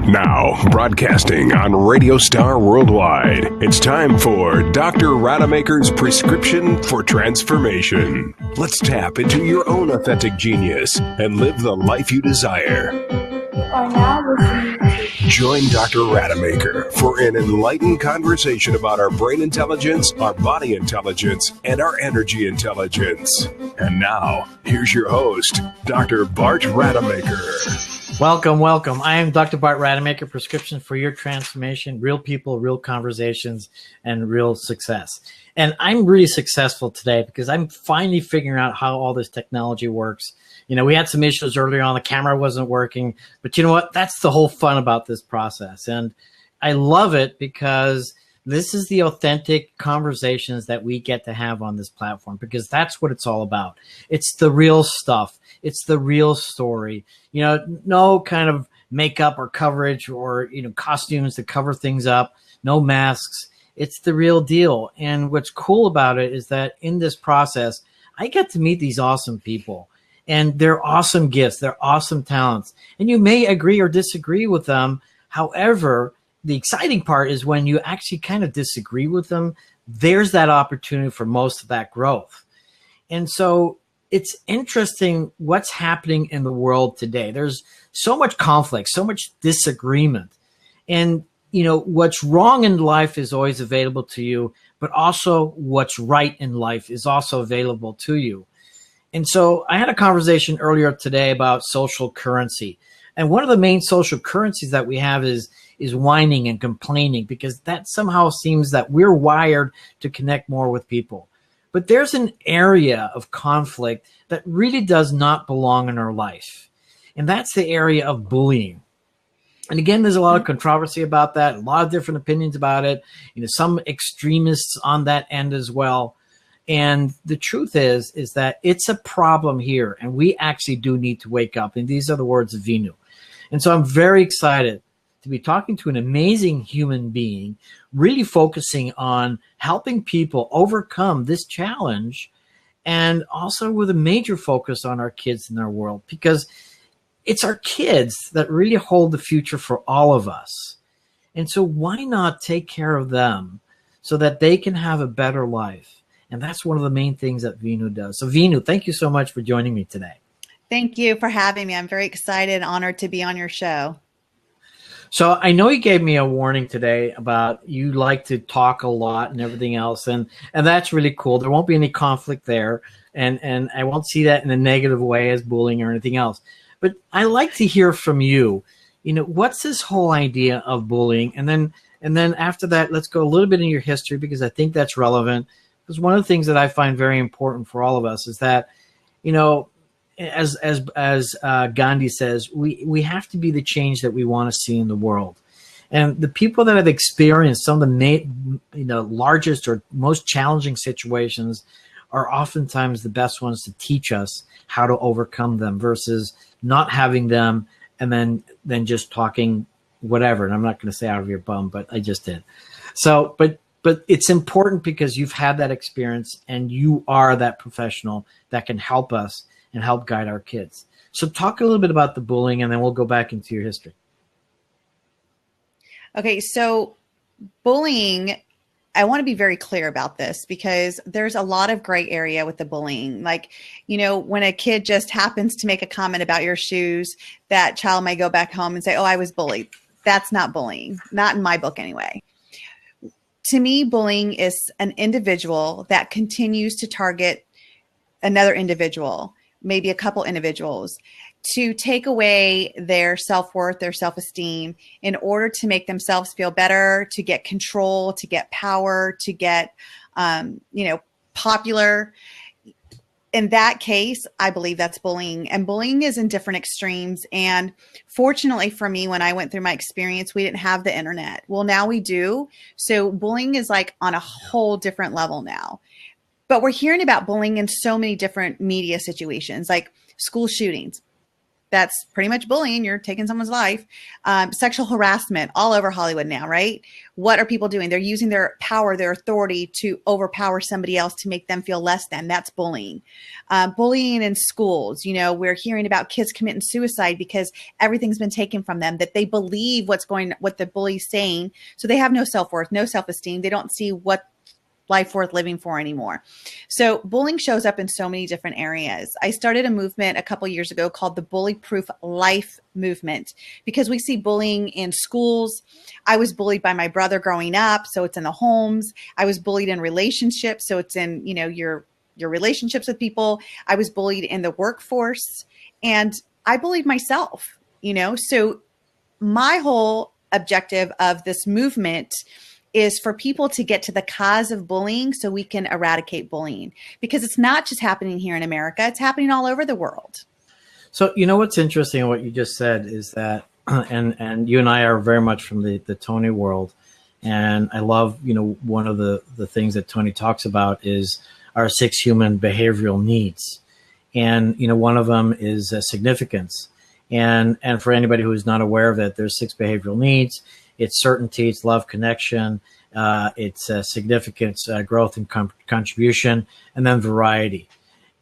Now, broadcasting on Radio Star Worldwide, it's time for Dr. Rademacher's Prescription for Transformation. Let's tap into your own authentic genius and live the life you desire. You are now listening to... Join Dr. Rademacher for an enlightened conversation about our brain intelligence, our body intelligence, and our energy intelligence. And now, here's your host, Dr. Bart Rademacher. Welcome, welcome. I am Dr. Bart Rademacher, Prescription for Your Transformation, real people, real conversations, and real success. And I'm really successful today because I'm finally figuring out how all this technology works. You know, we had some issues earlier on. The camera wasn't working, but you know what? That's the whole fun about this process. And I love it because this is the authentic conversations that we get to have on this platform, because that's what it's all about. It's the real stuff. It's the real story. You know, no kind of makeup or coverage or, you know, costumes to cover things up, no masks. It's the real deal. And what's cool about it is that in this process, I get to meet these awesome people. And they're awesome gifts. They're awesome talents. And you may agree or disagree with them. However, the exciting part is when you actually kind of disagree with them, there's that opportunity for most of that growth. And so it's interesting what's happening in the world today. There's so much conflict, so much disagreement. And, you know, what's wrong in life is always available to you, but also what's right in life is also available to you. And so I had a conversation earlier today about social currency. And one of the main social currencies that we have is whining and complaining, because that somehow seems that we're wired to connect more with people. But there's an area of conflict that really does not belong in our life. And that's the area of bullying. And again, there's a lot of controversy about that, a lot of different opinions about it. You know, some extremists on that end as well. And the truth is that it's a problem here, and we actually do need to wake up. And these are the words of Veenu. And so I'm very excited to be talking to an amazing human being, really focusing on helping people overcome this challenge, and also with a major focus on our kids in our world, because it's our kids that really hold the future for all of us. And so why not take care of them so that they can have a better life? And that's one of the main things that Veenu does. So Veenu, thank you so much for joining me today. Thank you for having me. I'm very excited and honored to be on your show. So I know you gave me a warning today about you like to talk a lot and everything else. And that's really cool. There won't be any conflict there. And I won't see that in a negative way as bullying or anything else. But I like to hear from you. You know, what's this whole idea of bullying? And then after that, let's go a little bit in your history, because I think that's relevant. Because one of the things that I find very important for all of us is that, you know, as Gandhi says, we have to be the change that we want to see in the world. And the people that have experienced some of the largest or most challenging situations are oftentimes the best ones to teach us how to overcome them, versus not having them and then just talking whatever. And I'm not going to say out of your bum, but I just did. So, but it's important because you've had that experience and you are that professional that can help us and help guide our kids. So talk a little bit about the bullying, and then we'll go back into your history. Okay, so bullying, I want to be very clear about this, because there's a lot of gray area with the bullying. Like, you know, when a kid just happens to make a comment about your shoes, that child may go back home and say, oh, I was bullied. That's not bullying, not in my book anyway. To me, bullying is an individual that continues to target another individual, maybe a couple individuals, to take away their self-worth, their self-esteem, in order to make themselves feel better, to get control, to get power, to get, popular. In that case, I believe that's bullying. And bullying is in different extremes. And fortunately for me, when I went through my experience, we didn't have the internet. Well, now we do. So bullying is like on a whole different level now. But we're hearing about bullying in so many different media situations, like school shootings. that's pretty much bullying. You're taking someone's life. Sexual harassment all over Hollywood now, right? What are people doing? They're using their power, their authority to overpower somebody else to make them feel less than. That's bullying. Bullying in schools. You know, we're hearing about kids committing suicide because everything's been taken from them, that they believe what the bully's saying. So they have no self-worth, no self-esteem. They don't see what life worth living for anymore. So bullying shows up in so many different areas. I started a movement a couple years ago called the Bully Proof Life Movement, because we see bullying in schools. I was bullied by my brother growing up, so it's in the homes. I was bullied in relationships, so it's in, you know, your relationships with people. I was bullied in the workforce, and I bullied myself, you know. So my whole objective of this movement is for people to get to the cause of bullying so we can eradicate bullying, because it's not just happening here in America, it's happening all over the world. So, you know, what's interesting in what you just said is that, and you and I are very much from the Tony world. And I love, you know, one of the things that Tony talks about is our 6 human behavioral needs. And, you know, one of them is significance. And for anybody who's not aware of it, there's 6 behavioral needs. It's certainty, it's love, connection, it's significance, growth and contribution, and then variety.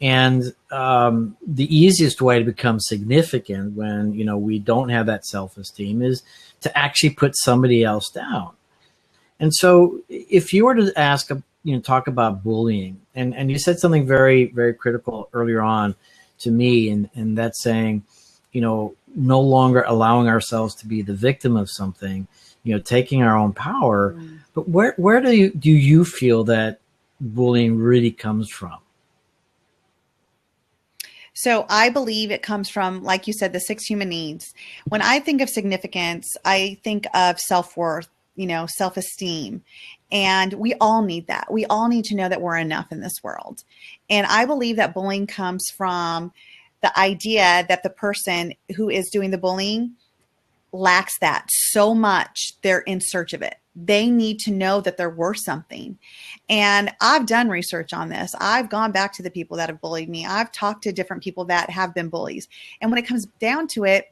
And the easiest way to become significant when, you know, we don't have that self-esteem is to actually put somebody else down. And so if you were to ask, you know, talk about bullying, and you said something very, very critical earlier on to me, and that's saying, you know, no longer allowing ourselves to be the victim of something, you know, taking our own power. But where do you feel that bullying really comes from? So I believe it comes from, like you said, the 6 human needs. When I think of significance, I think of self-worth, you know, self-esteem. And we all need that. We all need to know that we're enough in this world. And I believe that bullying comes from the idea that the person who is doing the bullying lacks that so much, they're in search of it. They need to know that they're worth something. And I've done research on this. I've gone back to the people that have bullied me. I've talked to different people that have been bullies. And when it comes down to it,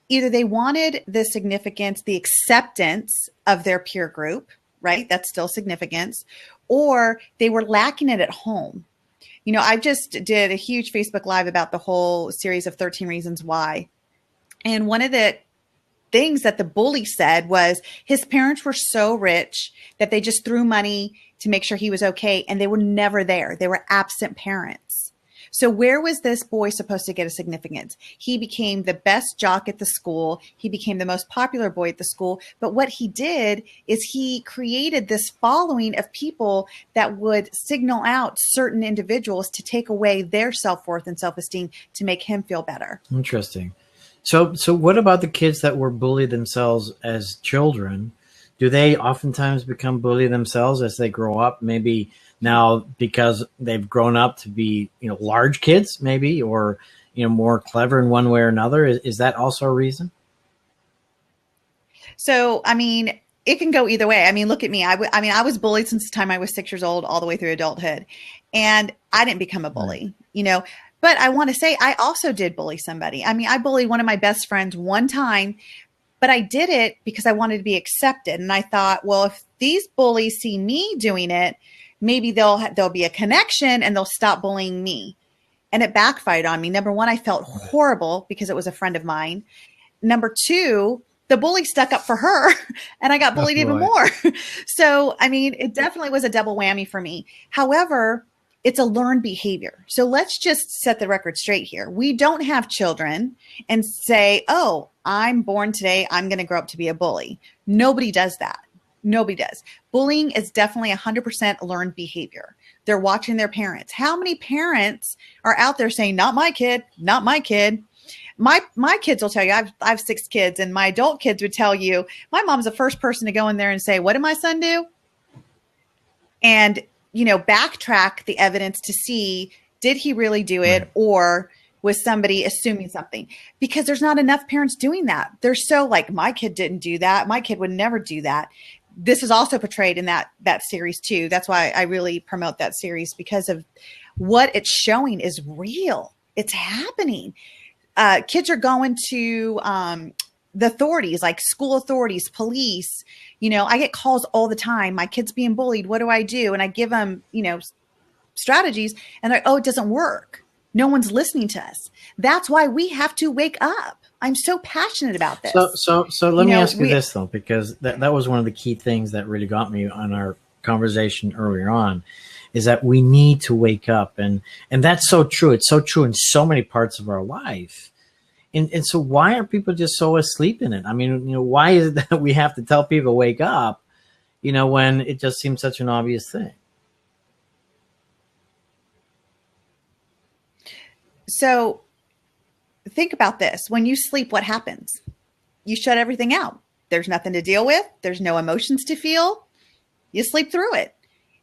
either they wanted the significance, the acceptance of their peer group, right? That's still significance. Or they were lacking it at home. You know, I just did a huge Facebook Live about the whole series of 13 Reasons Why. And one of the things that the bully said was his parents were so rich that they just threw money to make sure he was okay. And they were never there. They were absent parents. So where was this boy supposed to get a significance? He became the best jock at the school. He became the most popular boy at the school. But what he did is he created this following of people that would signal out certain individuals to take away their self-worth and self-esteem to make him feel better. Interesting. So what about the kids that were bullied themselves as children? Do they oftentimes become bullied themselves as they grow up? Maybe now because they've grown up to be, you know, large kids, maybe, or, you know, more clever in one way or another. Is that also a reason? So, I mean, it can go either way. I mean, look at me. I was bullied since the time I was 6 years old, all the way through adulthood, and I didn't become a bully, you know. But I want to say I also did bully somebody. I mean, I bullied one of my best friends one time, but I did it because I wanted to be accepted. And I thought, well, if these bullies see me doing it, maybe there'll be a connection and they'll stop bullying me. And it backfired on me. Number one, I felt horrible because it was a friend of mine. Number two, the bully stuck up for her and I got bullied even more. So, I mean, it definitely was a double whammy for me. However, it's a learned behavior. So let's just set the record straight here. We don't have children and say, oh, I'm born today, I'm going to grow up to be a bully. Nobody does that. Nobody does. Bullying is definitely 100% learned behavior. They're watching their parents. How many parents are out there saying, not my kid, not my kid? My kids will tell you, I have 6 kids, and my adult kids would tell you, my mom's the first person to go in there and say, what did my son do? And you know, backtrack the evidence to see, did he really do it, or was somebody assuming something? Because there's not enough parents doing that. They're so like, my kid didn't do that. My kid would never do that. This is also portrayed in that series too. That's why I really promote that series, because of what it's showing is real. It's happening. Kids are going to the authorities, like school authorities, police. I get calls all the time. My kid's being bullied. What do I do? And I give them, strategies, and they're like, oh, it doesn't work. No one's listening to us. That's why we have to wake up. I'm so passionate about this. So let me ask you this though, because that was one of the key things that really got me on our conversation earlier on, is that we need to wake up, and that's so true. It's so true in so many parts of our life. And so why are people just so asleep in it? I mean, why is it that we have to tell people wake up, when it just seems such an obvious thing? So think about this. When you sleep, what happens? You shut everything out. There's nothing to deal with. There's no emotions to feel. You sleep through it.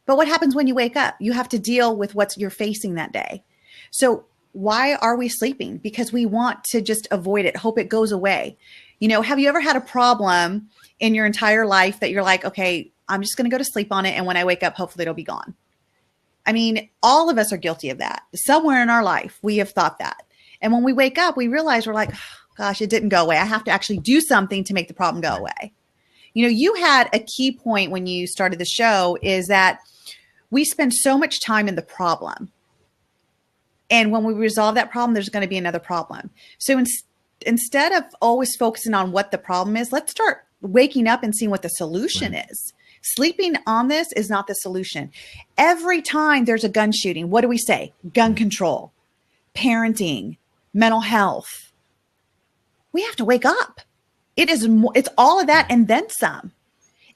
But what happens when you wake up? You have to deal with what you're facing that day. So why are we sleeping? Because we want to just avoid it, hope it goes away. Have you ever had a problem in your entire life that you're like, okay, I'm just going to go to sleep on it, and when I wake up, hopefully it'll be gone? I mean, all of us are guilty of that. Somewhere in our life, we have thought that. And when we wake up, we realize we're like, oh, gosh, it didn't go away. I have to actually do something to make the problem go away. You had a key point when you started the show, is that we spend so much time in the problem. And when we resolve that problem, there's going to be another problem. So instead of always focusing on what the problem is, let's start waking up and seeing what the solution is. Sleeping on this is not the solution. Every time there's a gun shooting, what do we say? Gun control, parenting, mental health. We have to wake up. It's all of that and then some.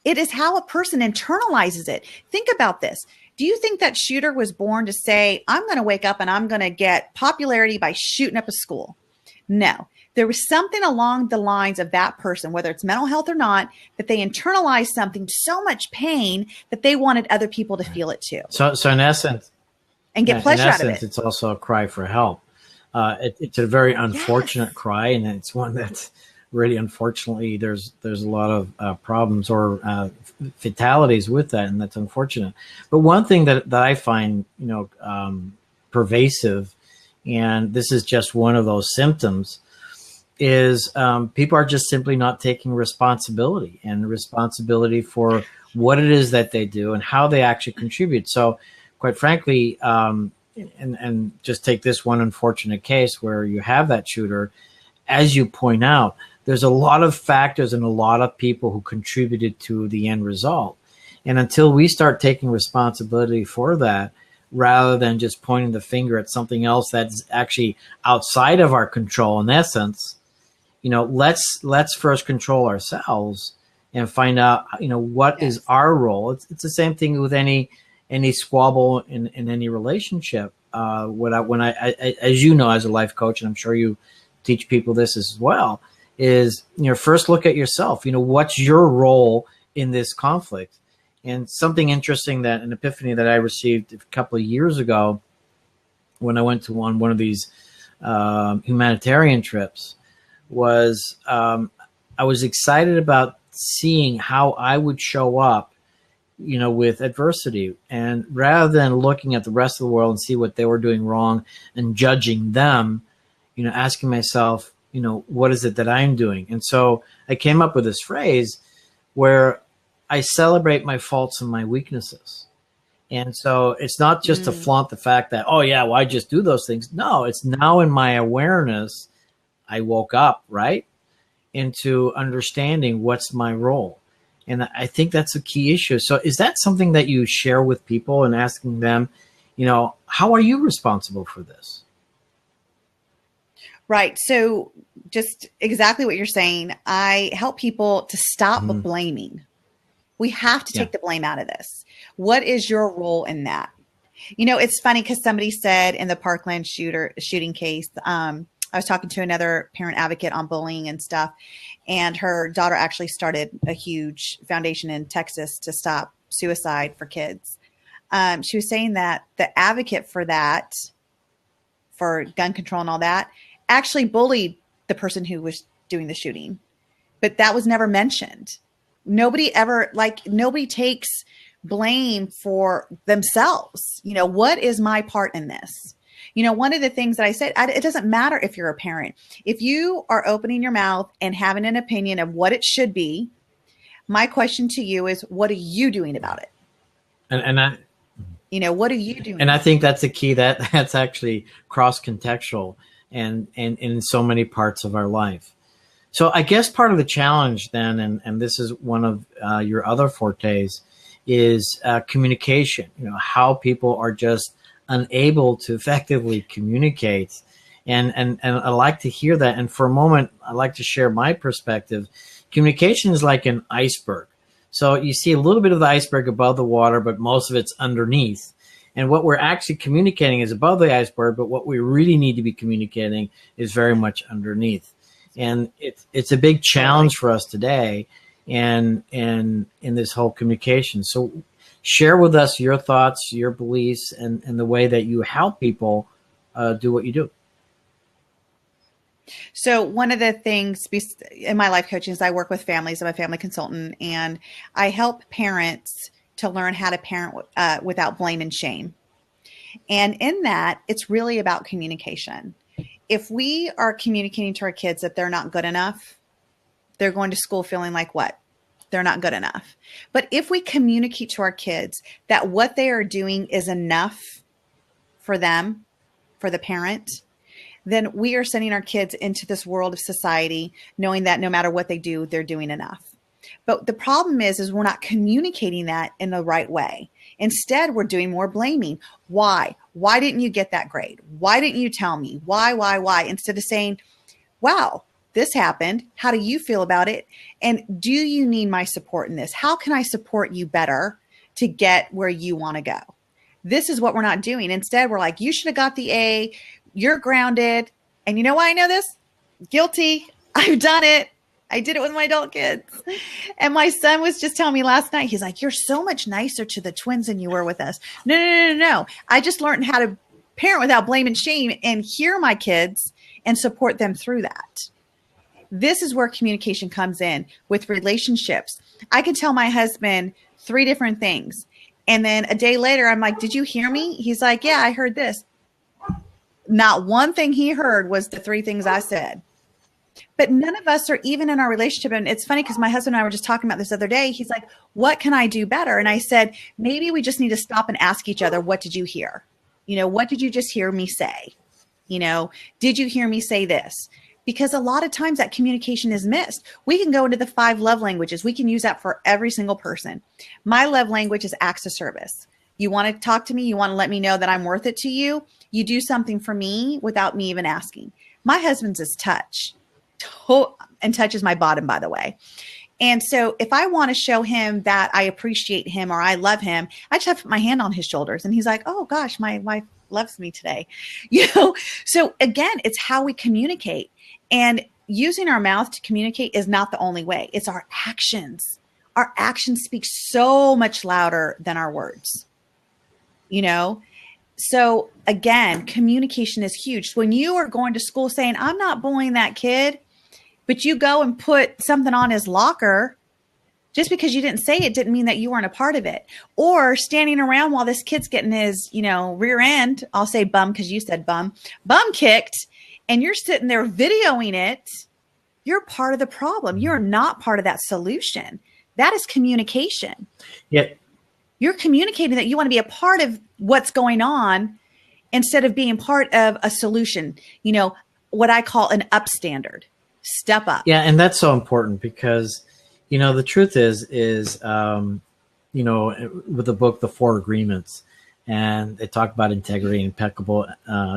It is how a person internalizes it. Think about this. Do you think that shooter was born to say, I'm going to wake up and I'm going to get popularity by shooting up a school? No. There was something along the lines of that person, whether it's mental health or not, that they internalized something, so much pain, that they wanted other people to feel it too. So in essence, and get pleasure out of it. It's also a cry for help. It's a very unfortunate cry, and it's one that's really, unfortunately, there's a lot of problems or fatalities with that, and that's unfortunate. But one thing that I find, pervasive, and this is just one of those symptoms, is people are just simply not taking responsibility for what it is that they do and how they actually contribute. So quite frankly, and just take this one unfortunate case where you have that shooter, as you point out, there's a lot of factors and a lot of people who contributed to the end result. And until we start taking responsibility for that, rather than just pointing the finger at something else that's actually outside of our control, in essence, let's first control ourselves and find out, what is our role. It's the same thing with any squabble in any relationship. As you know, as a life coach, and I'm sure you teach people this as well, is, first look at yourself. What's your role in this conflict? And something interesting, an epiphany that I received a couple of years ago when I went on one of these humanitarian trips, was I was excited about seeing how I would show up, with adversity. And rather than looking at the rest of the world and see what they were doing wrong and judging them, asking myself, what is it that I'm doing? And so I came up with this phrase where I celebrate my faults and my weaknesses. And so it's not just to flaunt the fact that, oh yeah, well, I just do those things. No, it's now in my awareness, I woke up, right, into understanding what's my role. And I think that's a key issue. So is that something that you share with people and asking them, how are you responsible for this? Right. So just exactly what you're saying. I help people to stop blaming. We have to take the blame out of this. What is your role in that? It's funny because somebody said in the Parkland shooting case, I was talking to another parent advocate on bullying and stuff, and her daughter actually started a huge foundation in Texas to stop suicide for kids. She was saying that the advocate for that, for gun control and all that, actually bullied the person who was doing the shooting, but that was never mentioned. Nobody takes blame for themselves. What is my part in this? One of the things that I said, it doesn't matter if you're a parent. If you are opening your mouth and having an opinion of what it should be, my question to you is, what are you doing about it? What are you doing? And I think that's the key. That's actually cross-contextual and in so many parts of our life. So I guess part of the challenge then, and this is one of your other fortes, is communication. How people are just unable to effectively communicate. And I like to hear that. And for a moment, I'd like to share my perspective. Communication is like an iceberg. So you see a little bit of the iceberg above the water, but most of it's underneath. And what we're actually communicating is above the iceberg, but what we really need to be communicating is very much underneath. And it's a big challenge for us today and in this whole communication. So share with us your thoughts, your beliefs, and the way that you help people do what you do. So one of the things in my life coaching is I work with families. I'm a family consultant, and I help parents to learn how to parent without blame and shame. And in that, it's really about communication. If we are communicating to our kids that they're not good enough, they're going to school feeling like what? They're not good enough. But if we communicate to our kids that what they are doing is enough for them, for the parent, then we are sending our kids into this world of society knowing that no matter what they do, they're doing enough. But the problem is we're not communicating that in the right way. Instead, we're doing more blaming. Why? Why didn't you get that grade? Why didn't you tell me? Why? Instead of saying, wow, this happened. How do you feel about it? And do you need my support in this? How can I support you better to get where you want to go? This is what we're not doing. Instead, we're like, you should have got the A. You're grounded. And you know why I know this? Guilty. I've done it. I did it with my adult kids. And my son was just telling me last night, he's like, you're so much nicer to the twins than you were with us. No. I just learned how to parent without blame and shame and hear my kids and support them through that. This is where communication comes in with relationships. I can tell my husband 3 different things. And then a day later, I'm like, did you hear me? He's like, yeah, I heard this. Not one thing he heard was the 3 things I said. But none of us are even in our relationship. And it's funny because my husband and I were just talking about this the other day. He's like, what can I do better? And I said, maybe we just need to stop and ask each other, what did you hear? What did you just hear me say? Did you hear me say this? Because a lot of times that communication is missed. We can go into the 5 love languages. We can use that for every single person. My love language is acts of service. You want to talk to me? You want to let me know that I'm worth it to you? You do something for me without me even asking. My husband's is touch. And touch is my bottom, by the way. And so if I want to show him that I appreciate him or I love him, I just have to put my hand on his shoulders. And he's like, oh gosh, my wife loves me today. So again, it's how we communicate. And using our mouth to communicate is not the only way. It's our actions. Our actions speak so much louder than our words. So again, communication is huge. When you are going to school saying, I'm not bullying that kid, but you go and put something on his locker, just because you didn't say it didn't mean that you weren't a part of it. Or standing around while this kid's getting his, rear end, I'll say bum because you said bum kicked, and you're sitting there videoing it, you're part of the problem. You're not part of that solution. That is communication. Yeah. You're communicating that you want to be a part of what's going on instead of being part of a solution, what I call an up standard. Step up. Yeah. And that's so important because, the truth is, with the book, The 4 Agreements, and they talk about integrity,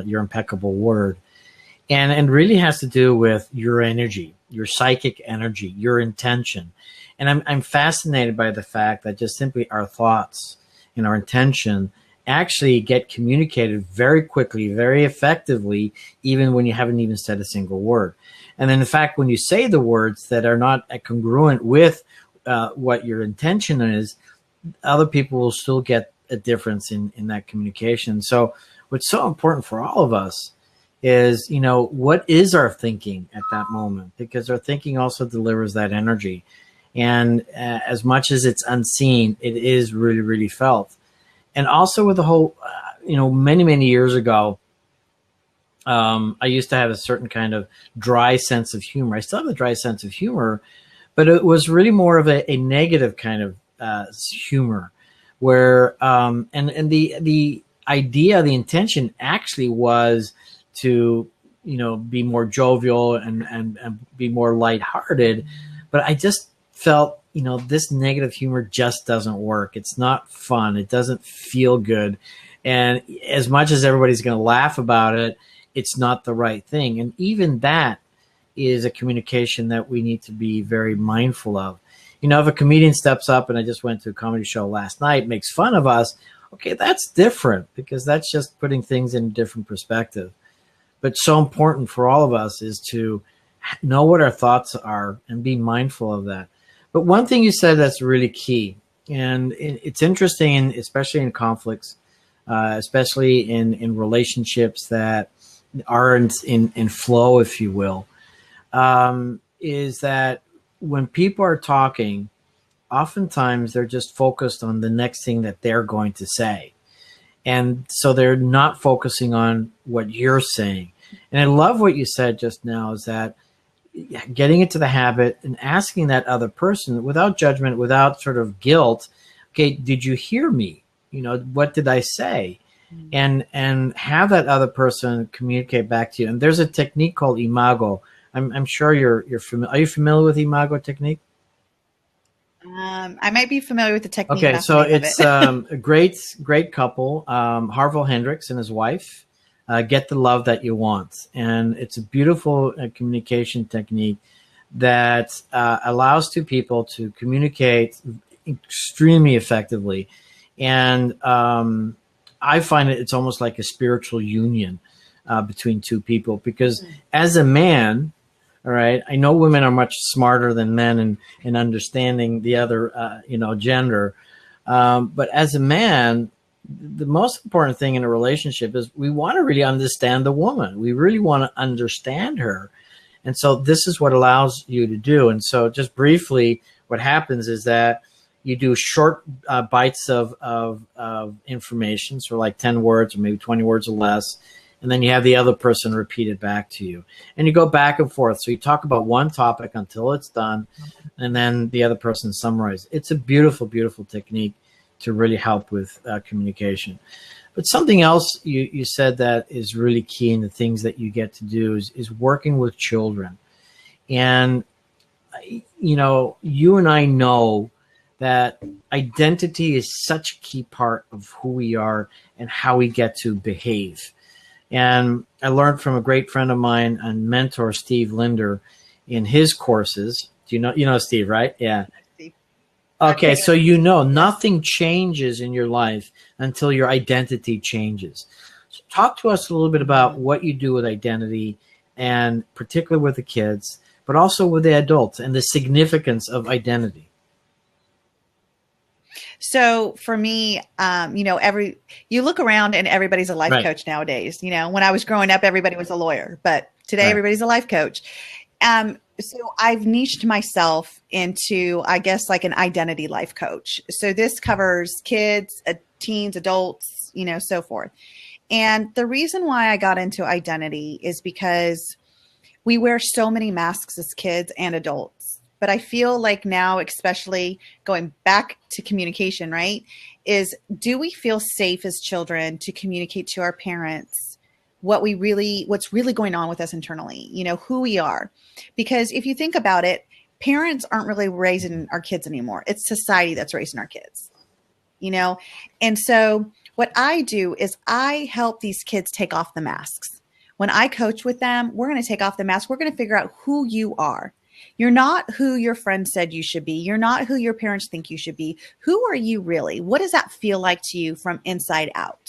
your impeccable word. And it really has to do with your energy, your psychic energy, your intention. And I'm fascinated by the fact that just simply our thoughts and our intention actually get communicated very quickly, very effectively, even when you haven't even said a single word. And then in fact, when you say the words that are not congruent with what your intention is, other people will still get a difference in that communication. So what's so important for all of us is, what is our thinking at that moment? Because our thinking also delivers that energy. And as much as it's unseen, it is really, really felt. And also with the whole, many, many years ago, I used to have a certain kind of dry sense of humor. I still have a dry sense of humor, but it was really more of a negative kind of humor, where and the idea, the intention actually was to be more jovial and be more lighthearted, but I just felt this negative humor just doesn't work. It's not fun. It doesn't feel good, and as much as everybody's going to laugh about it, it's not the right thing. And even that is a communication that we need to be very mindful of. If a comedian steps up, and I just went to a comedy show last night, makes fun of us, okay, that's different, because that's just putting things in a different perspective. But so important for all of us is to know what our thoughts are and be mindful of that. But one thing you said that's really key, and it's interesting, especially in conflicts, especially in relationships that aren't in flow, if you will, is that when people are talking, oftentimes they're just focused on the next thing that they're going to say. And so they're not focusing on what you're saying. And I love what you said just now, is that getting into the habit and asking that other person without judgment, without sort of guilt, okay, did you hear me? What did I say? And have that other person communicate back to you. And there's a technique called Imago. I'm sure you're familiar. Are you familiar with Imago technique? I might be familiar with the technique. Okay, so it's a great couple, Harville Hendricks and his wife, Get the Love That You Want. And it's a beautiful communication technique that allows two people to communicate extremely effectively. And I find it's almost like a spiritual union between two people, because as a man, all right, I know women are much smarter than men in understanding the other, gender. But as a man, the most important thing in a relationship is we want to really understand the woman. We really want to understand her. And so this is what allows you to do. And so just briefly, what happens is that you do short bites of information, so like 10 words or maybe 20 words or less. And then you have the other person repeat it back to you. And you go back and forth. So you talk about one topic until it's done, and then the other person summarizes. It's a beautiful, beautiful technique to really help with communication. But something else you said that is really key in the things that you get to do is working with children. And, you and I know that identity is such a key part of who we are and how we get to behave. And I learned from a great friend of mine and mentor, Steve Linder, in his courses. Do you know Steve, right? Yeah. Steve. Okay, so nothing changes in your life until your identity changes. So talk to us a little bit about what you do with identity, and particularly with the kids, but also with the adults, and the significance of identity. So for me, you look around and everybody's a life coach nowadays. When I was growing up, everybody was a lawyer, but today everybody's a life coach. So I've niched myself into, I guess, like an identity life coach. So this covers kids, teens, adults, so forth. And the reason why I got into identity is because we wear so many masks as kids and adults. But I feel like now, especially going back to communication, right, is do we feel safe as children to communicate to our parents what's really going on with us internally, who we are? Because if you think about it, parents aren't really raising our kids anymore. It's society that's raising our kids, And so what I do is I help these kids take off the masks. When I coach with them, we're going to take off the mask. We're going to figure out who you are. You're not who your friend said you should be. You're not who your parents think you should be. Who are you really? What does that feel like to you from inside out?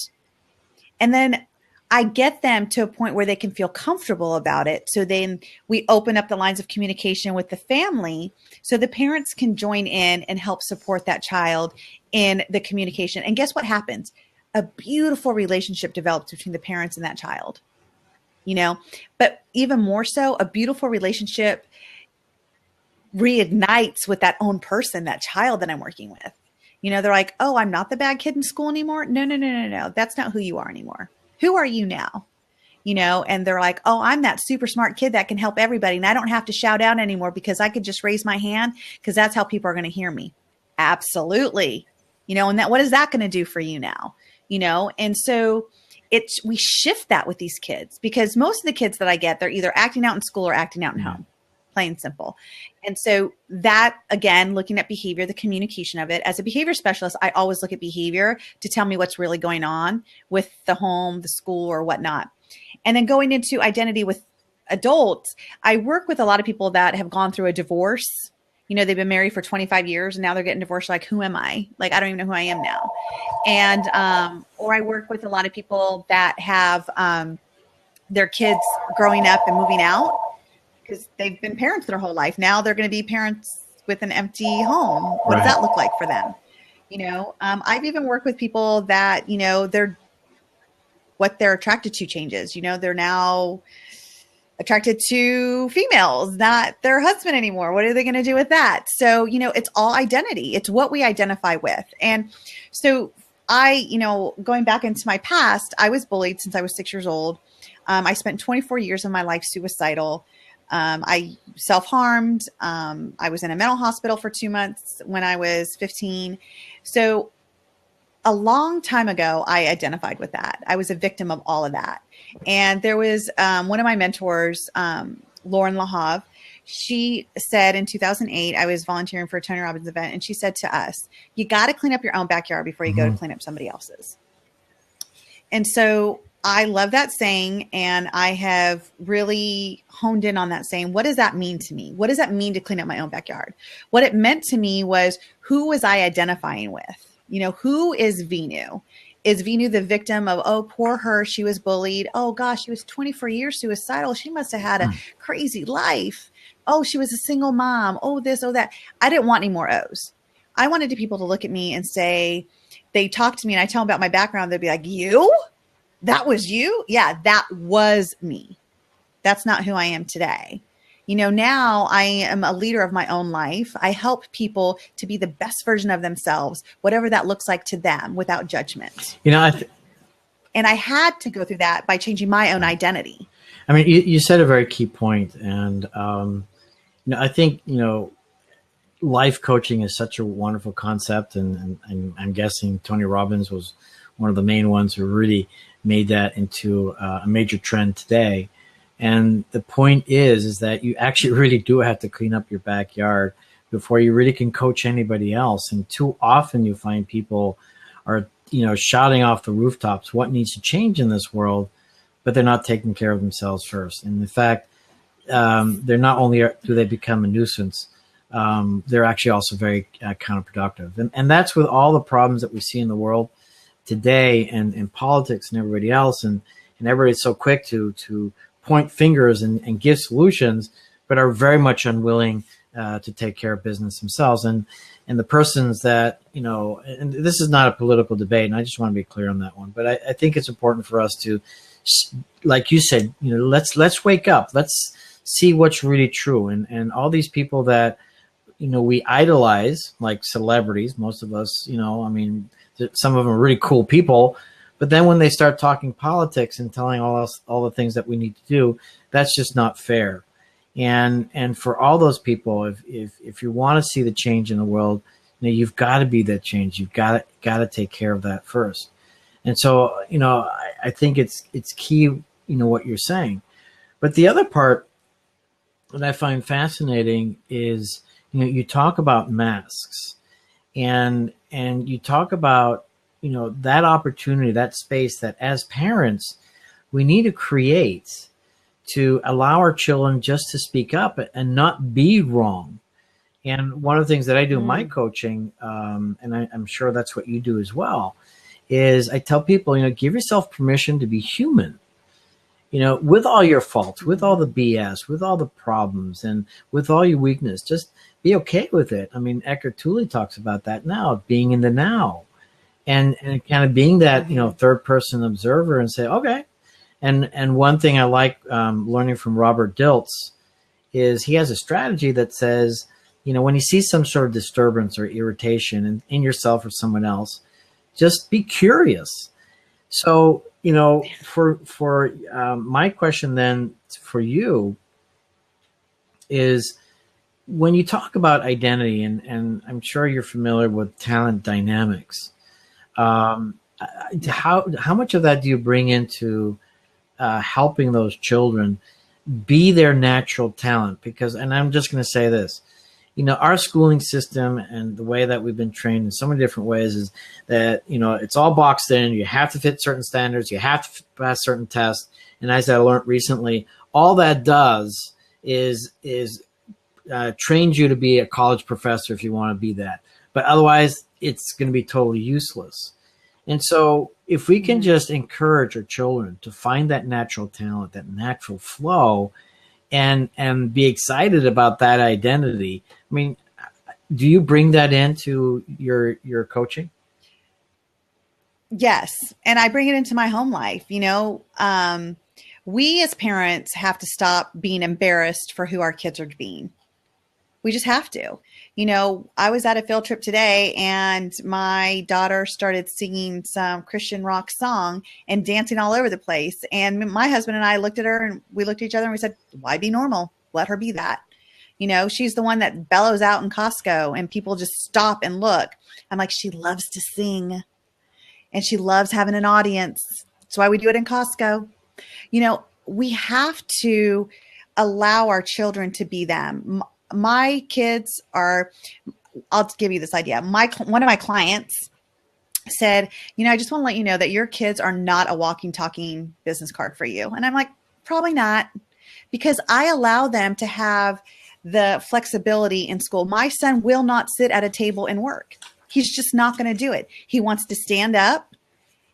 And then I get them to a point where they can feel comfortable about it. So then we open up the lines of communication with the family so the parents can join in and help support that child in the communication. And guess what happens? A beautiful relationship develops between the parents and that child, but even more so, a beautiful relationship reignites with that own person, that child that I'm working with. They're like, oh, I'm not the bad kid in school anymore. No. That's not who you are anymore. Who are you now? and they're like, oh, I'm that super smart kid that can help everybody. And I don't have to shout out anymore because I could just raise my hand because that's how people are going to hear me. Absolutely. And what is that going to do for you now? And so we shift that with these kids, because most of the kids that I get, they're either acting out in school or acting out in home, plain and simple. And so that, again, looking at behavior, the communication of it, as a behavior specialist, I always look at behavior to tell me what's really going on with the home, the school, or whatnot. And then going into identity with adults, I work with a lot of people that have gone through a divorce. They've been married for 25 years and now they're getting divorced. Like, who am I? Like, I don't even know who I am now. And, or I work with a lot of people that have their kids growing up and moving out because they've been parents their whole life. Now they're going to be parents with an empty home. What does that look like for them? I've even worked with people that, what they're attracted to changes. They're now attracted to females, not their husband anymore. What are they going to do with that? So, it's all identity. It's what we identify with. And so going back into my past, I was bullied since I was 6 years old. I spent 24 years of my life suicidal. I self-harmed. I was in a mental hospital for 2 months when I was 15. So a long time ago, I identified with that. I was a victim of all of that. And there was one of my mentors, Lauren LaHave. She said in 2008, I was volunteering for a Tony Robbins event. And she said to us, you got to clean up your own backyard before you go to clean up somebody else's. And so I love that saying. And I have really honed in on that saying. What does that mean to me? What does that mean to clean up my own backyard? What it meant to me was, who was I identifying with? Who is Veenu? Is Veenu the victim of, oh, poor her, she was bullied. Oh gosh, she was 24 years suicidal. She must have had a crazy life. Oh, she was a single mom. Oh, this, oh, that. I didn't want any more O's. I wanted people to look at me and say, they talk to me and I tell them about my background. They'd be like, you? That was you? Yeah, that was me. That's not who I am today. Now I am a leader of my own life. I help people to be the best version of themselves, whatever that looks like to them, without judgment. And I had to go through that by changing my own identity. I mean, you said a very key point. And, I think, life coaching is such a wonderful concept. And I'm guessing Tony Robbins was one of the main ones who really made that into a major trend today. And the point is that you actually really do have to clean up your backyard before you really can coach anybody else. And too often you find people are, shouting off the rooftops what needs to change in this world, but they're not taking care of themselves first. And in fact, they're not only do they become a nuisance, they're actually also very counterproductive. And that's with all the problems that we see in the world today and in politics and everybody else. And everybody's so quick to point fingers and give solutions, but are very much unwilling to take care of business themselves. And the persons that, and this is not a political debate, and I just want to be clear on that one, but I think it's important for us to, like you said, let's wake up. Let's see what's really true. And all these people that, we idolize, like celebrities, most of us, some of them are really cool people. But then when they start talking politics and telling all the things that we need to do, that's just not fair. And for all those people, if you want to see the change in the world, you've got to be that change. You've got to take care of that first. And so, I think it's key, what you're saying. But the other part that I find fascinating is, you talk about masks and you talk about, that opportunity, that space that as parents, we need to create to allow our children just to speak up and not be wrong. And one of the things that I do in my coaching, and I'm sure that's what you do as well, is I tell people, give yourself permission to be human, with all your faults, with all the BS, with all the problems, and with all your weakness. Just be okay with it. I mean, Eckhart Tolle talks about that now, being in the now. And kind of being that, third person observer and say, okay. And one thing I like learning from Robert Dilts is he has a strategy that says, when you see some sort of disturbance or irritation in yourself or someone else, just be curious. So, for my question then for you is, when you talk about identity, and I'm sure you're familiar with talent dynamics, how much of that do you bring into helping those children be their natural talent? Because, and I'm just going to say this, our schooling system and the way that we've been trained in so many different ways is that, it's all boxed in. You have to fit certain standards. You have to pass certain tests. And as I learned recently, all that does is trains you to be a college professor if you want to be that. But otherwise, it's going to be totally useless. And so if we can just encourage our children to find that natural talent, that natural flow, and be excited about that identity. I mean, do you bring that into your coaching? Yes. And I bring it into my home life. We as parents have to stop being embarrassed for who our kids are being. We just have to. I was at a field trip today and my daughter started singing some Christian rock song and dancing all over the place. And my husband and I looked at her and we looked at each other and we said, why be normal? Let her be that. She's the one that bellows out in Costco and people just stop and look. I'm like, she loves to sing and she loves having an audience. That's why we do it in Costco. We have to allow our children to be them. My kids are, I'll give you this idea. One of my clients said, I just want to let you know that your kids are not a walking, talking business card for you. And I'm like, probably not, because I allow them to have the flexibility in school. My son will not sit at a table and work. He's just not going to do it. He wants to stand up.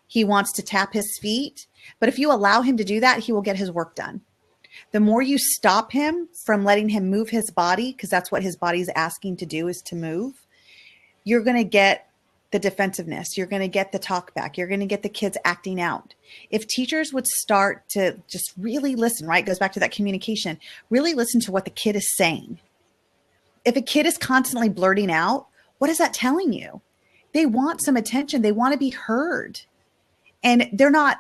He wants to tap his feet. But if you allow him to do that, he will get his work done. The more you stop him from letting him move his body, because that's what his body is asking to do, is to move, you're going to get the defensiveness. You're going to get the talk back. You're going to get the kids acting out. If teachers would start to just really listen, right? It goes back to that communication, really listen to what the kid is saying. If a kid is constantly blurting out, what is that telling you? They want some attention. They want to be heard. And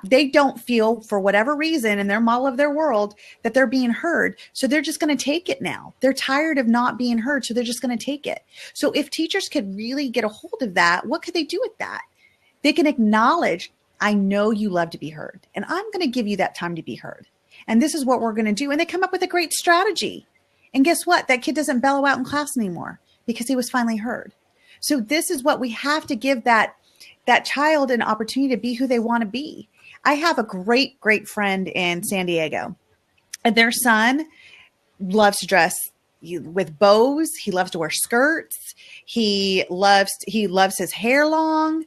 they don't feel, for whatever reason in their model of their world, that they're being heard. So they're just going to take it now. They're tired of not being heard. So they're just going to take it. So if teachers could really get a hold of that, what could they do with that? They can acknowledge, I know you love to be heard, and I'm going to give you that time to be heard. And this is what we're going to do. And they come up with a great strategy. And guess what? That kid doesn't bellow out in class anymore because he was finally heard. So this is what we have to give that child an opportunity to be who they want to be. I have a great, great friend in San Diego, and their son loves to dress with bows. He loves to wear skirts. He loves his hair long.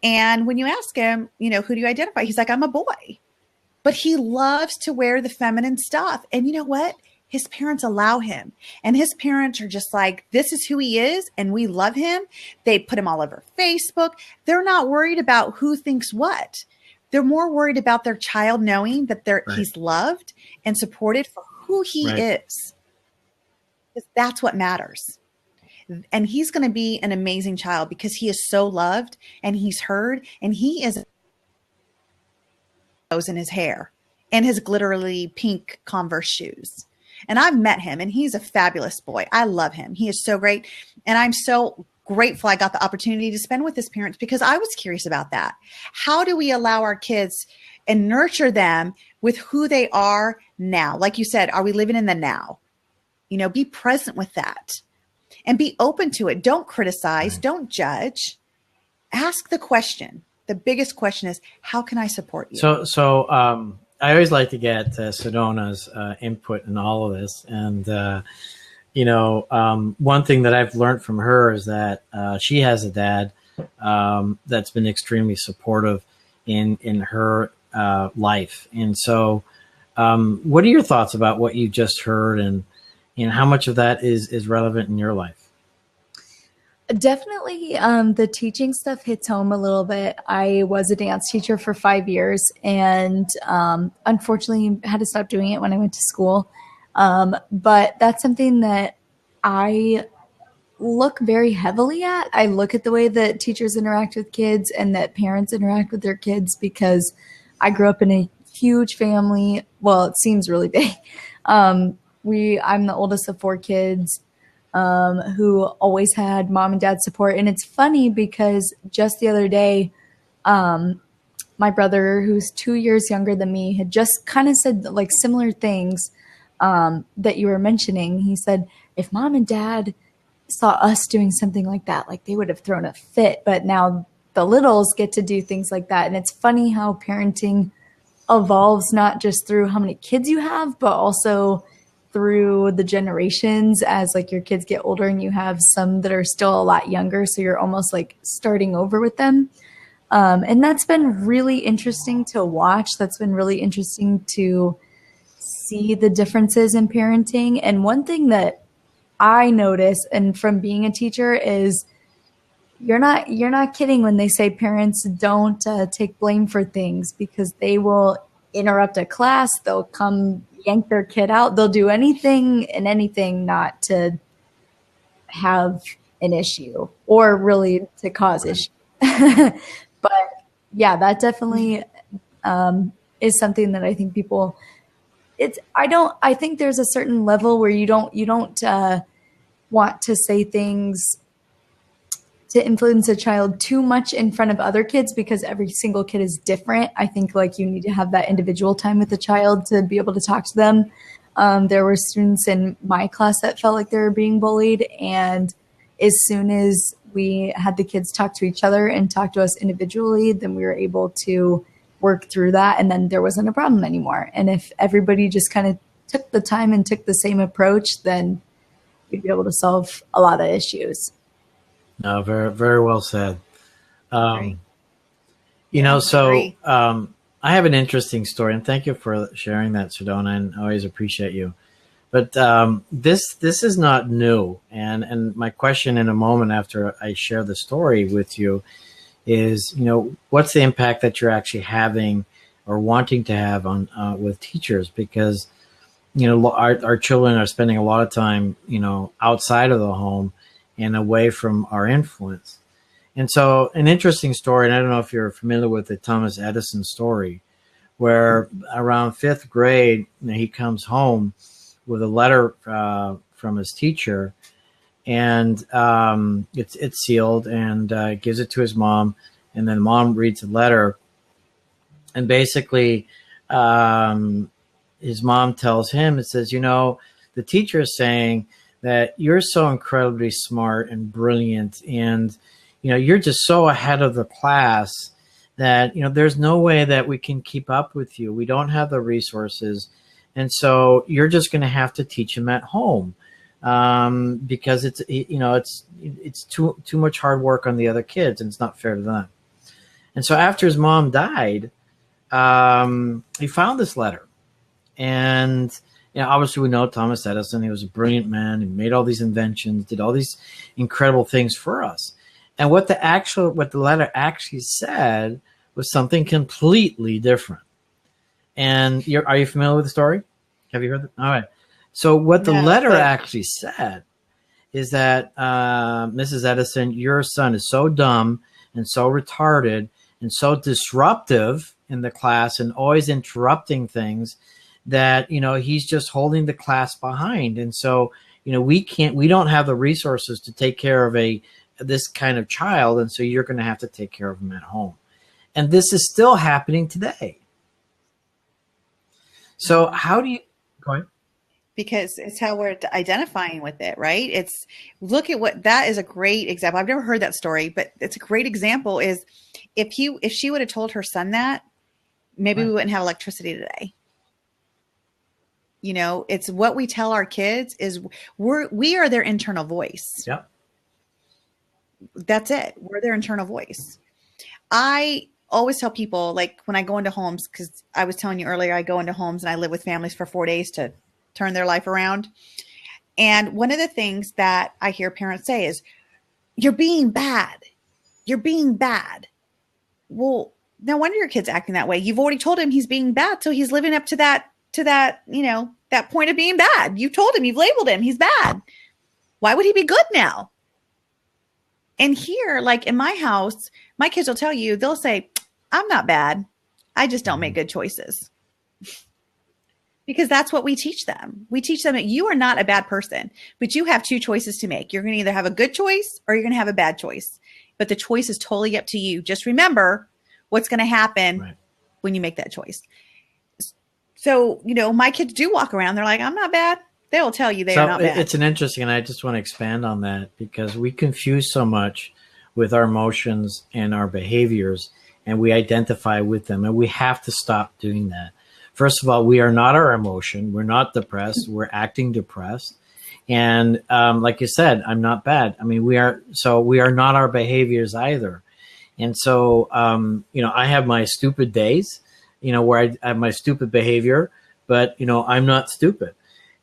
And when you ask him, who do you identify? He's like, I'm a boy, but he loves to wear the feminine stuff. And you know what? His parents allow him, and his parents are just like, this is who he is, and we love him. They put him all over Facebook. They're not worried about who thinks what. They're more worried about their child knowing that he's loved and supported for who he is. Because that's what matters. And he's going to be an amazing child because he is so loved and he's heard, and he is in his hair and his glittery pink Converse shoes. And I've met him, and he's a fabulous boy. I love him. He is so great. And I'm so grateful I got the opportunity to spend with his parents because I was curious about that. How do we allow our kids and nurture them with who they are now? Like you said, are we living in the now? Be present with that and be open to it. Don't criticize. Don't judge. Ask the question. The biggest question is, how can I support you? So I always like to get Sedona's input in all of this. And, one thing that I've learned from her is that she has a dad that's been extremely supportive in her life. And so what are your thoughts about what you just heard, and how much of that is relevant in your life? Definitely the teaching stuff hits home a little bit. I was a dance teacher for 5 years and unfortunately had to stop doing it when I went to school. But that's something that I look very heavily at. I look at the way that teachers interact with kids and that parents interact with their kids, because I grew up in a huge family. Well, it seems really big. I'm the oldest of 4 kids, who always had mom and dad support. And it's funny because just the other day, my brother, who's 2 years younger than me, had just kind of said like similar things that you were mentioning. He said, if mom and dad saw us doing something like that, like they would have thrown a fit. But now the littles get to do things like that. And it's funny how parenting evolves, not just through how many kids you have, but also through the generations, as like your kids get older and you have some that are still a lot younger. So you're almost like starting over with them. And that's been really interesting to watch. That's been really interesting to see the differences in parenting. And one thing that I notice, and from being a teacher, is you're not kidding when they say parents don't take blame for things, because they will interrupt a class. They'll come yank their kid out. They'll do anything not to have an issue or really to cause issue. But yeah, that definitely is something that I think people. I think there's a certain level where you don't want to say things to influence a child too much in front of other kids, because every single kid is different. I think like you need to have that individual time with the child to be able to talk to them. There were students in my class that felt like they were being bullied, and as soon as we had the kids talk to each other and talk to us individually, then we were able to work through that, and then there wasn't a problem anymore. And if everybody just kind of took the time and took the same approach, then we'd be able to solve a lot of issues. No, very, very well said. I have an interesting story, and thank you for sharing that, Sedona, and I always appreciate you. But this is not new, and my question in a moment after I share the story with you is, what's the impact that you're actually having or wanting to have on with teachers? Because our children are spending a lot of time outside of the home and away from our influence. And so an interesting story, and I don't know if you're familiar with the Thomas Edison story, where around 5th grade, he comes home with a letter from his teacher, and it's sealed, and gives it to his mom, and then mom reads the letter, and basically his mom tells him, it says, the teacher is saying that you're so incredibly smart and brilliant, and you're just so ahead of the class that there's no way that we can keep up with you. We don't have the resources, and so you're just going to have to teach him at home, because it's too much hard work on the other kids, and it's not fair to them. And so after his mom died, he found this letter, and obviously we know Thomas Edison. He was a brilliant man. He made all these inventions, did all these incredible things for us. And what the letter actually said was something completely different. And are you familiar with the story? Have you heard it? All right. So what the letter actually said is that, Mrs. Edison, your son is so dumb and so retarded and so disruptive in the class and always interrupting things that, he's just holding the class behind. And so, we don't have the resources to take care of this kind of child. And so you're going to have to take care of him at home. And this is still happening today. So how do you go ahead? Because it's how we're identifying with it, right? That is a great example. I've never heard that story, but it's a great example. Is if she would have told her son that, maybe we wouldn't have electricity today. It's what we tell our kids is we are their internal voice. Yep. That's it. We're their internal voice. I always tell people, like when I go into homes, because I was telling you earlier, I go into homes and I live with families for 4 days to turn their life around. And one of the things that I hear parents say is, you're being bad. You're being bad. Well, no wonder your kid's acting that way. You've already told him he's being bad. So he's living up to that, that point of being bad. You told him, you've labeled him, he's bad. Why would he be good now? And here, like in my house, my kids will tell you, they'll say, I'm not bad. I just don't make good choices. Because that's what we teach them. We teach them that you are not a bad person, but you have two choices to make. You're going to either have a good choice or you're going to have a bad choice. But the choice is totally up to you. Just remember what's going to happen when you make that choice. So, you know, my kids do walk around. They're like, I'm not bad. They will tell you they are not bad. It's an interesting, and I just want to expand on that because we confuse so much with our emotions and our behaviors, and we identify with them, and we have to stop doing that. First of all, we are not our emotion. We're not depressed. We're acting depressed. And like you said, I'm not bad. I mean, we are not our behaviors either. And so, you know, I have my stupid days, you know, where I have my stupid behavior, but, you know, I'm not stupid.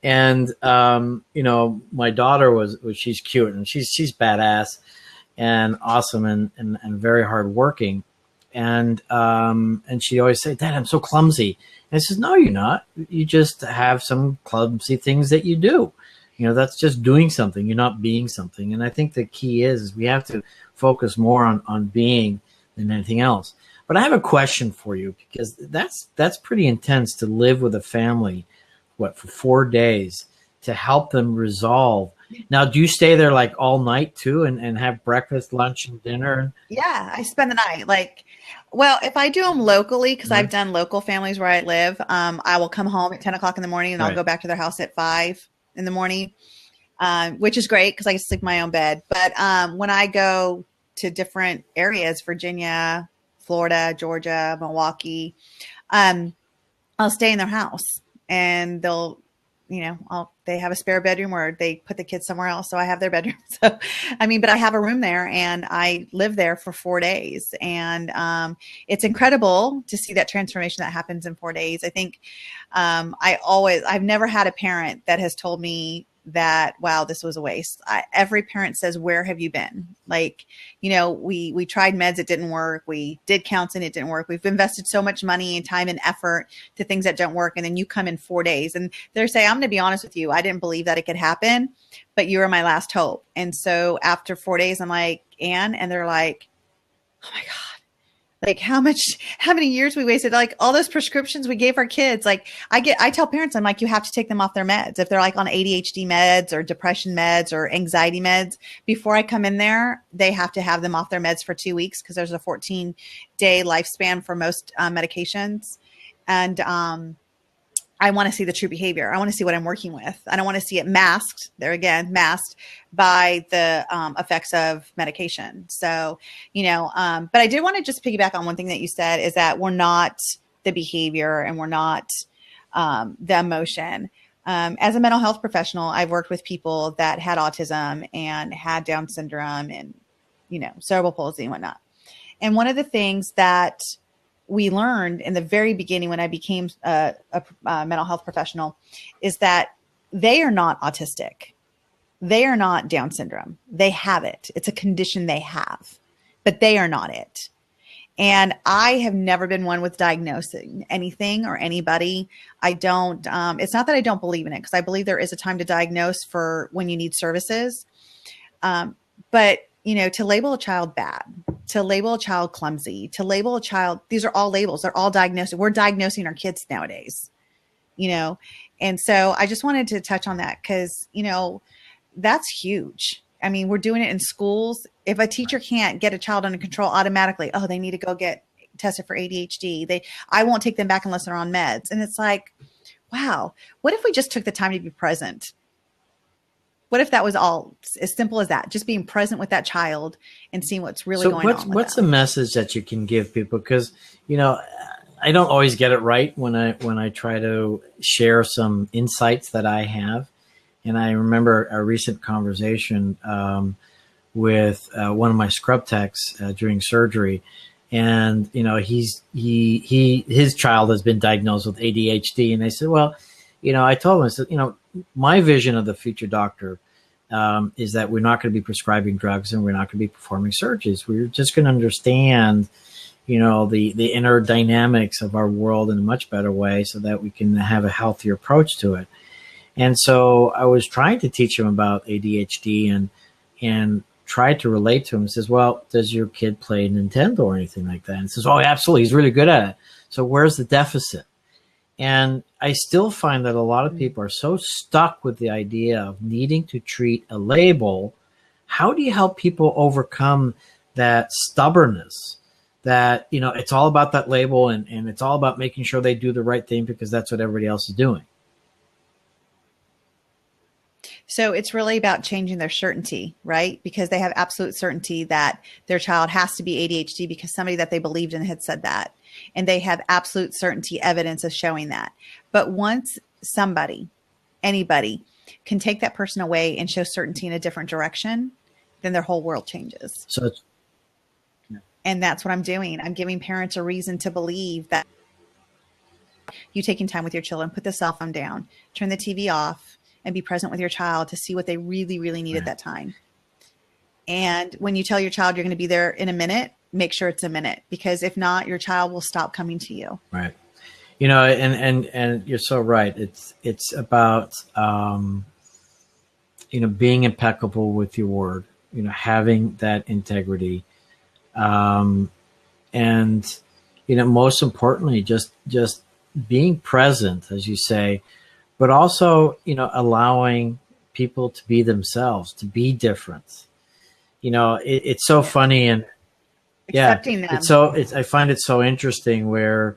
And, you know, my daughter she's cute and she's badass and awesome and very hardworking. And she always said, Dad, I'm so clumsy. And I says, no, you're not. You just have some clumsy things that you do. You know, that's just doing something. You're not being something. And I think the key is we have to focus more on being than anything else. But I have a question for you because that's pretty intense to live with a family, for 4 days to help them resolve. Now, do you stay there like all night too and have breakfast, lunch, and dinner? Yeah, I spend the night. Like, well, if I do them locally, because I've done local families where I live, I will come home at 10 o'clock in the morning and I'll go back to their house at 5 in the morning, which is great because I can sleep in my own bed. But when I go to different areas, Virginia, Florida, Georgia, Milwaukee, I'll stay in their house and they'll, you know, they have a spare bedroom or they put the kids somewhere else. So I have their bedroom. So, I mean, but I have a room there and I live there for 4 days. And it's incredible to see that transformation that happens in 4 days. I think I've never had a parent that has told me that, wow, this was a waste. Every parent says, where have you been? Like, you know, we tried meds, it didn't work. We did counseling, it didn't work. We've invested so much money and time and effort to things that don't work. And then you come in 4 days and they're saying, I'm going to be honest with you. I didn't believe that it could happen, but you were my last hope. And so after 4 days, I'm like, Anne, and they're like, oh my God. Like how many years we wasted, like all those prescriptions we gave our kids. Like I tell parents, I'm like, you have to take them off their meds. If they're like on ADHD meds or depression meds or anxiety meds, before I come in there, they have to have them off their meds for 2 weeks because there's a 14-day lifespan for most medications. And I want to see the true behavior. I want to see what I'm working with. I don't want to see it masked. There again, masked by the effects of medication. So, you know, but I did want to just piggyback on one thing that you said is that we're not the behavior and we're not the emotion. As a mental health professional, I've worked with people that had autism and had Down syndrome and, you know, cerebral palsy and whatnot. And one of the things that we learned in the very beginning when I became a mental health professional is that they are not autistic. They are not Down syndrome. They have it. It's a condition they have, but they are not it. And I have never been one with diagnosing anything or anybody. I don't, it's not that I don't believe in it because I believe there is a time to diagnose for when you need services. But you know, to label a child bad, to label a child clumsy, to label a child, these are all labels. They're all diagnosed. We're diagnosing our kids nowadays, you know? And so I just wanted to touch on that because, you know, that's huge. I mean, we're doing it in schools. If a teacher can't get a child under control automatically, oh, they need to go get tested for ADHD. I won't take them back unless they're on meds. And it's like, wow, what if we just took the time to be present? What if that was all as simple as that? Just being present with that child and seeing what's really going on. What's the message that you can give people? Because, you know, I don't always get it right when I try to share some insights that I have. And I remember a recent conversation with one of my scrub techs during surgery. And, you know, his child has been diagnosed with ADHD. And I said, well, you know, I told him, I said, you know, my vision of the future doctor is that we're not going to be prescribing drugs and we're not going to be performing surgeries. We're just going to understand, you know, the inner dynamics of our world in a much better way so that we can have a healthier approach to it. And so I was trying to teach him about ADHD and try to relate to him and says, well, does your kid play Nintendo or anything like that? And he says, oh, absolutely. He's really good at it. So where's the deficit? And I still find that a lot of people are so stuck with the idea of needing to treat a label. How do you help people overcome that stubbornness that, you know, it's all about that label and it's all about making sure they do the right thing because that's what everybody else is doing? So it's really about changing their certainty, right? Because they have absolute certainty that their child has to be ADHD because somebody that they believed in had said that. And they have absolute certainty evidence of showing that. But once somebody, anybody, can take that person away and show certainty in a different direction, then their whole world changes. So and that's what I'm doing. I'm giving parents a reason to believe that you taking time with your children, put the cell phone down, turn the TV off, and be present with your child to see what they really, really need at that time. And when you tell your child you're going to be there in a minute, make sure it's a minute, because if not, your child will stop coming to you. Right. You know, and you're so right. It's about, you know, being impeccable with your word, you know, having that integrity. And, you know, most importantly, just being present, as you say, but also, you know, allowing people to be themselves, to be different. You know, it's so funny and accepting them. I find it so interesting where,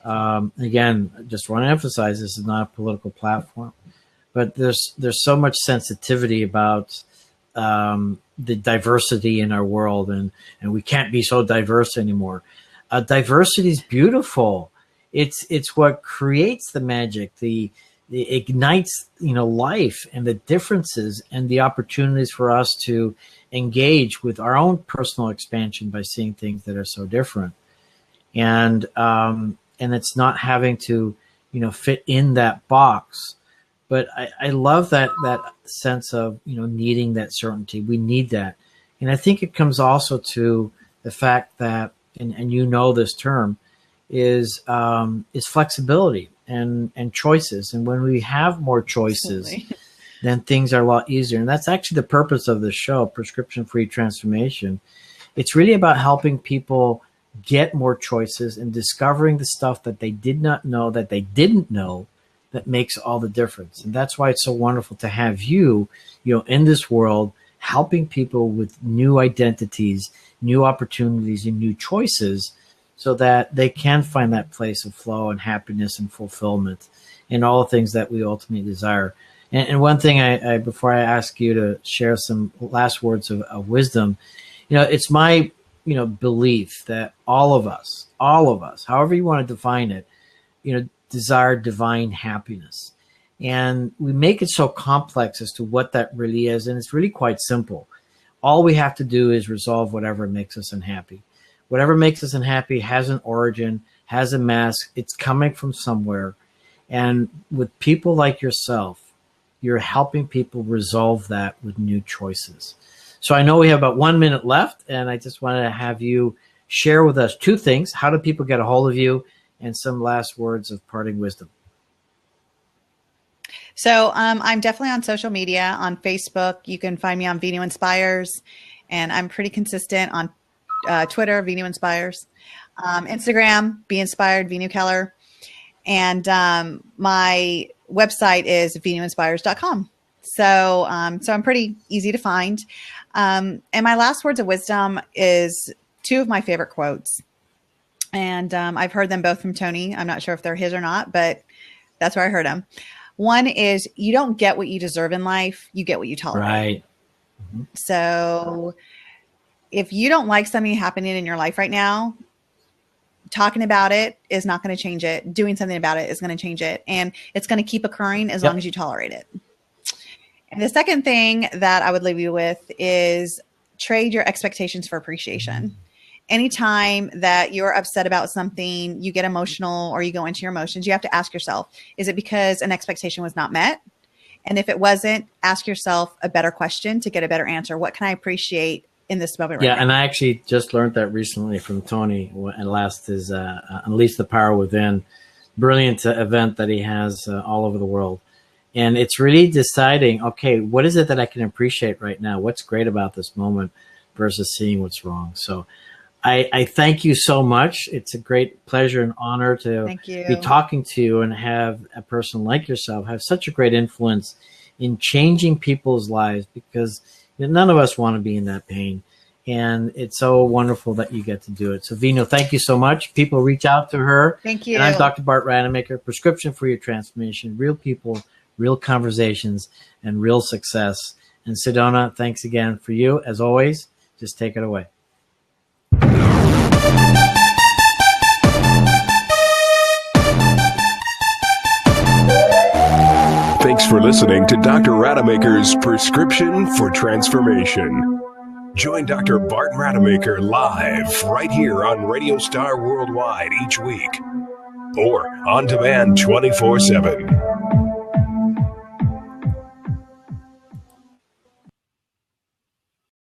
again, I just want to emphasize this is not a political platform, but there's so much sensitivity about the diversity in our world, and we can't be so diverse anymore. Diversity is beautiful. It's what creates the magic, it ignites, you know, life and the differences and the opportunities for us to engage with our own personal expansion by seeing things that are so different. And it's not having to, you know, fit in that box. But I love that sense of, you know, needing that certainty. We need that. And I think it comes also to the fact that, and you know this term, is flexibility and choices. And when we have more choices, absolutely, then things are a lot easier. And that's actually the purpose of this show, Prescription Free Transformation. It's really about helping people get more choices and discovering the stuff that they did not know, that they didn't know, that makes all the difference. And that's why it's so wonderful to have you know, in this world, helping people with new identities, new opportunities, and new choices, so that they can find that place of flow and happiness and fulfillment and all the things that we ultimately desire. And one thing I before I ask you to share some last words of wisdom, you know, it's my, you know, belief that all of us, however you want to define it, you know, desire divine happiness. And we make it so complex as to what that really is. And it's really quite simple. All we have to do is resolve whatever makes us unhappy. Whatever makes us unhappy has an origin, has a mask. It's coming from somewhere. And with people like yourself, you're helping people resolve that with new choices. So I know we have about 1 minute left, and I just wanted to have you share with us two things. How do people get a hold of you? And some last words of parting wisdom. So I'm definitely on social media. On Facebook, you can find me on Veenu Inspires, and I'm pretty consistent on Twitter, Veenu Inspires, Instagram, Be Inspired, Veenu Keller, and my website is veenuinspires.com. So I'm pretty easy to find. And my last words of wisdom is two of my favorite quotes. And I've heard them both from Tony. I'm not sure if they're his or not, but that's where I heard them. One is, you don't get what you deserve in life. You get what you tolerate. Right. Mm-hmm. So if you don't like something happening in your life right now, talking about it is not going to change it. Doing something about it is going to change it. And it's going to keep occurring as long as you tolerate it. And the second thing that I would leave you with is trade your expectations for appreciation. Anytime that you're upset about something, you get emotional or you go into your emotions, you have to ask yourself, is it because an expectation was not met? And if it wasn't, ask yourself a better question to get a better answer. What can I appreciate in this moment right now? And I actually just learned that recently from Tony, and last is Unleash the Power Within. Brilliant event that he has all over the world. And it's really deciding, okay, what is it that I can appreciate right now? What's great about this moment versus seeing what's wrong? So I thank you so much. It's a great pleasure and honor to be talking to you and have a person like yourself have such a great influence in changing people's lives, because none of us want to be in that pain. And it's so wonderful that you get to do it. So Veenu, thank you so much. People reach out to her. Thank you. And I'm Dr. Bart Rademacher, Prescription for Your Transformation, real people, real conversations, and real success. And Sedona, thanks again for you. As always, just take it away. Thanks for listening to Dr. Rademacher's Prescription for Transformation. Join Dr. Bart Rademacher live right here on Radio Star Worldwide each week, or on demand 24/7.